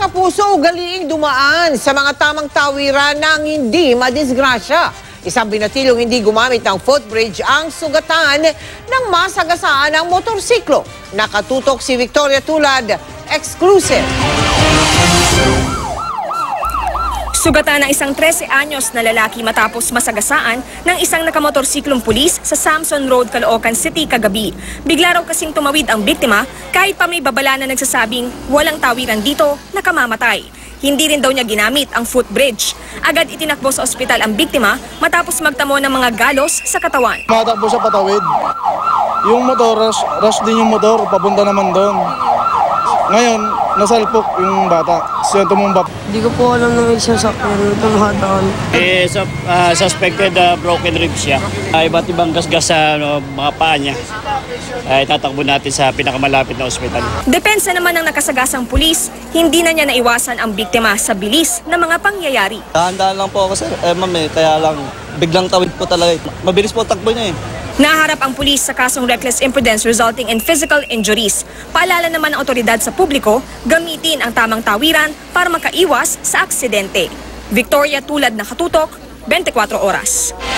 Mga kapuso, ugaliing dumaan sa mga tamang tawiran ng hindi madisgrasya. Isang binatilyong hindi gumamit ng footbridge ang sugatan ng masagasaan ng motorsiklo. Nakatutok si Victoria Tulad, exclusive. Sugatan ng isang 13 anyos na lalaki matapos masagasaan ng isang nakamotorsiklong pulis sa Samson Road, Caloocan City kagabi. Bigla raw kasing tumawid ang biktima kahit pa may babala na nagsasabing walang tawiran dito na kamamatay. Hindi rin daw niya ginamit ang footbridge. Agad itinakbo sa ospital ang biktima matapos magtamo ng mga galos sa katawan. Matakbo siya patawid. Yung motor, rush din yung motor, papunta naman doon. Ngayon, nasalpok yung bata. Siya tumumba. Hindi ko po alam na may sasakyan. Tumahadaan. Suspected broken ribs siya. Iba't ibang gasgas sa mga paa niya. Tatakbo natin sa pinakamalapit na ospital. Depensa naman ng nakasagasang pulis, hindi na niya naiwasan ang biktima sa bilis ng mga pangyayari. Dahan-dahan lang po ako, sir. Ma'am, kaya lang biglang tawid po talaga. Mabilis po takbo niya eh. Naharap ang pulis sa kasong reckless imprudence resulting in physical injuries. Paalala naman ng otoridad sa publiko, gamitin ang tamang tawiran para makaiwas sa aksidente. Victoria Tulad, nakatutok, 24 oras.